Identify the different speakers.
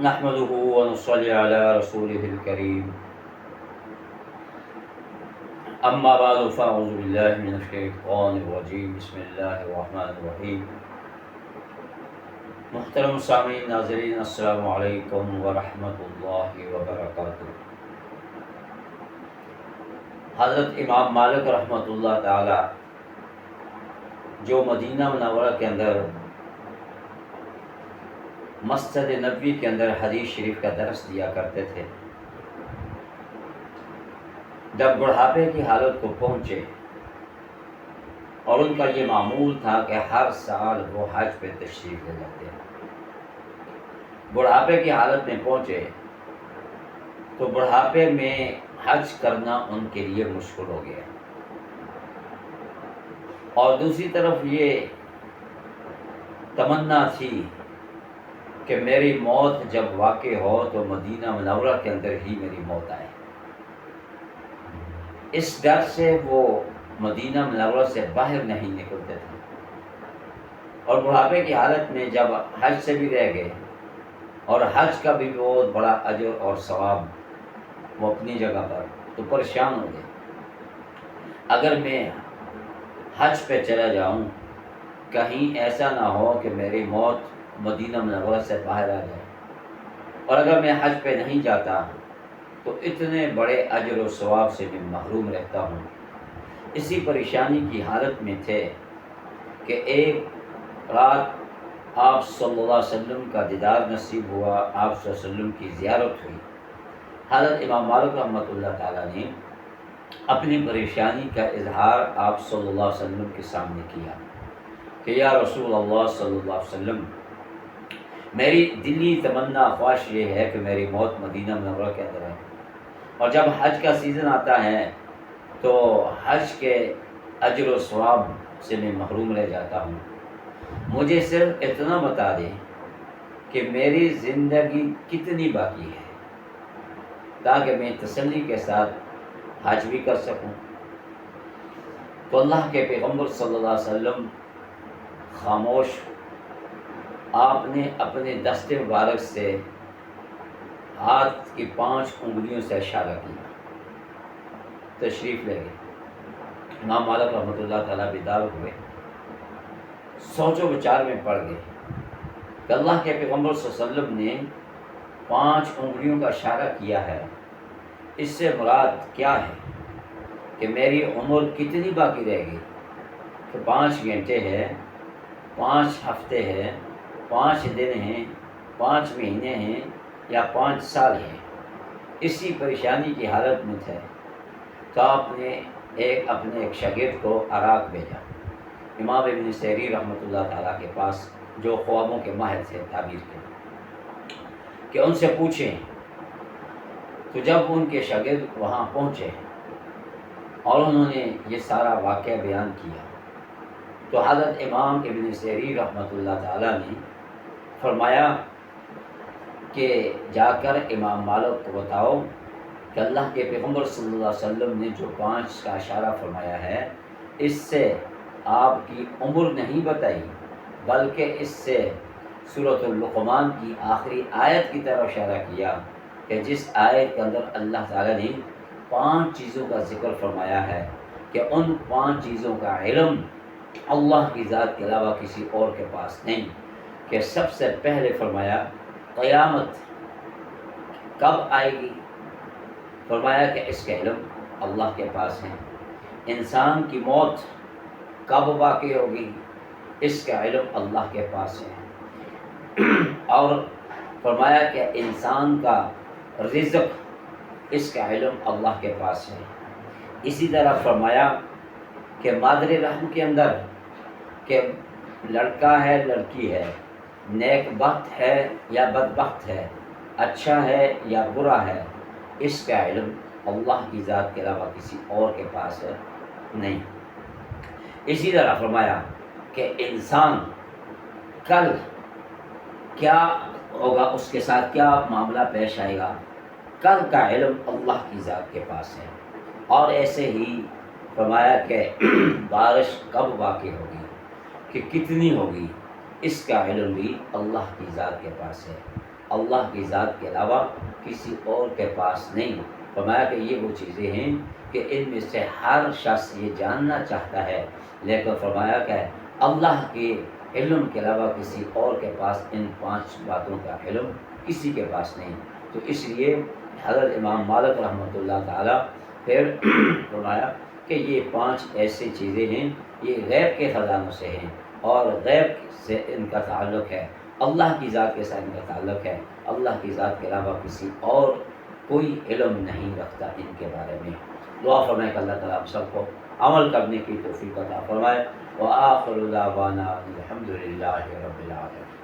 Speaker 1: نحمده ونصلي على رسوله الكريم اما بعد فاعوذ بالله من الشیطان الرجیم بسم اللہ الرحمن الرحیم۔ محترم سامعین ناظرین، السلام علیکم ورحمۃ اللہ وبرکاتہ۔ حضرت امام مالک رحمۃ اللہ تعالی جو مدینہ منورہ کے اندر مسجد نبوی کے اندر حدیث شریف کا درس دیا کرتے تھے، جب بڑھاپے کی حالت کو پہنچے اور ان کا یہ معمول تھا کہ ہر سال وہ حج پہ تشریف لے جاتے ہیں، بڑھاپے کی حالت میں پہنچے تو بڑھاپے میں حج کرنا ان کے لیے مشکل ہو گیا، اور دوسری طرف یہ تمنا تھی کہ میری موت جب واقع ہو تو مدینہ منورہ کے اندر ہی میری موت آئے۔ اس ڈر سے وہ مدینہ منورہ سے باہر نہیں نکلتے تھے، اور بڑھاپے کی حالت میں جب حج سے بھی رہ گئے اور حج کا بھی بہت بڑا اجر اور ثواب وہ اپنی جگہ پر، تو پریشان ہو گئے، اگر میں حج پہ چلا جاؤں کہیں ایسا نہ ہو کہ میری موت مدینہ منورہ سے باہر آ جائے، اور اگر میں حج پہ نہیں جاتا تو اتنے بڑے اجر و ثواب سے میں محروم رہتا ہوں۔ اسی پریشانی کی حالت میں تھے کہ ایک رات آپ صلی اللہ علیہ وسلم کا دیدار نصیب ہوا، آپ صلی اللہ علیہ وسلم کی زیارت ہوئی۔ حضرت امام مالک رحمۃ اللہ تعالیٰ نے اپنی پریشانی کا اظہار آپ صلی اللہ علیہ وسلم کے سامنے کیا کہ یا رسول اللہ صلی اللہ علیہ وسلم، میری دلی تمنا خواہش یہ ہے کہ میری موت مدینہ منورہ کے اندر ہے، اور جب حج کا سیزن آتا ہے تو حج کے اجر و ثواب سے میں محروم رہ جاتا ہوں، مجھے صرف اتنا بتا دیں کہ میری زندگی کتنی باقی ہے تاکہ میں تسلی کے ساتھ حج بھی کر سکوں۔ تو اللہ کے پیغمبر صلی اللہ علیہ وسلم خاموش، آپ نے اپنے دست مبارک سے ہاتھ کی 5 انگلیوں سے اشارہ کیا، تشریف لے گئے۔ امام مالک رحمۃ اللہ تعالیٰ بیدار ہوئے، سوچ و بچار میں پڑ گئے کہ اللہ کے پیغمبر صلی اللہ علیہ وسلم نے 5 انگلیوں کا اشارہ کیا ہے، اس سے مراد کیا ہے کہ میری عمر کتنی باقی رہے گی؟ کہ 5 گھنٹے ہے، 5 ہفتے ہیں، 5 دن ہیں، 5 مہینے ہیں، یا 5 سال ہیں؟ اسی پریشانی کی حالت میں تھے تو آپ نے اپنے ایک شاگرد کو عراق بھیجا، امام ابن سیرین رحمۃ اللہ تعالیٰ کے پاس، جو خوابوں کے ماہر تھے تعبیر کے، کہ ان سے پوچھیں۔ تو جب ان کے شاگرد وہاں پہنچے اور انہوں نے یہ سارا واقعہ بیان کیا تو حضرت امام ابن سیرین رحمۃ اللہ تعالیٰ نے فرمایا کہ جا کر امام مالک کو بتاؤ کہ اللہ کے پیغمبر صلی اللہ علیہ وسلم نے جو 5 کا اشارہ فرمایا ہے، اس سے آپ کی عمر نہیں بتائی، بلکہ اس سے سورۃ اللقمان کی آخری آیت کی طرف اشارہ کیا کہ جس آیت کے اندر اللہ تعالیٰ نے 5 چیزوں کا ذکر فرمایا ہے کہ ان 5 چیزوں کا علم اللہ کی ذات کے علاوہ کسی اور کے پاس نہیں۔ کہ سب سے پہلے فرمایا قیامت کب آئے گی، فرمایا کہ اس کا علم اللہ کے پاس ہے۔ انسان کی موت کب واقع ہوگی، اس کا علم اللہ کے پاس ہے، اور فرمایا کہ انسان کا رزق، اس کا علم اللہ کے پاس ہے۔ اسی طرح فرمایا کہ مادر رحم کے اندر کہ لڑکا ہے لڑکی ہے، نیک بخت ہے یا بدبخت ہے، اچھا ہے یا برا ہے، اس کا علم اللہ کی ذات کے علاوہ کسی اور کے پاس نہیں۔ اسی طرح فرمایا کہ انسان کل کیا ہوگا، اس کے ساتھ کیا معاملہ پیش آئے گا، کل کا علم اللہ کی ذات کے پاس ہے۔ اور ایسے ہی فرمایا کہ بارش کب واقع ہوگی، کہ کتنی ہوگی، اس کا علم بھی اللہ کی ذات کے پاس ہے۔ اللہ کی ذات کے علاوہ کسی اور کے پاس نہیں۔ فرمایا کہ یہ وہ چیزیں ہیں کہ ان میں سے ہر شخص یہ جاننا چاہتا ہے، لیکن فرمایا کہ اللہ کے علم کے علاوہ کسی اور کے پاس ان 5 باتوں کا علم کسی کے پاس نہیں۔ تو اس لیے حضرت امام مالک رحمۃ اللہ تعالیٰ پھر فرمایا کہ یہ 5 ایسی چیزیں ہیں، یہ غیب کے خزانوں سے ہیں، اور غیب سے ان کا تعلق ہے، اللہ کی ذات کے ساتھ ان کا تعلق ہے، اللہ کی ذات کے علاوہ کسی اور کوئی علم نہیں رکھتا ان کے بارے میں۔ دعا فرمائے کہ اللہ تعالیٰ ہم سب کو عمل کرنے کی توفیق عطا فرمائے۔ وآخر دعوانا الحمد للہ رب العالمین۔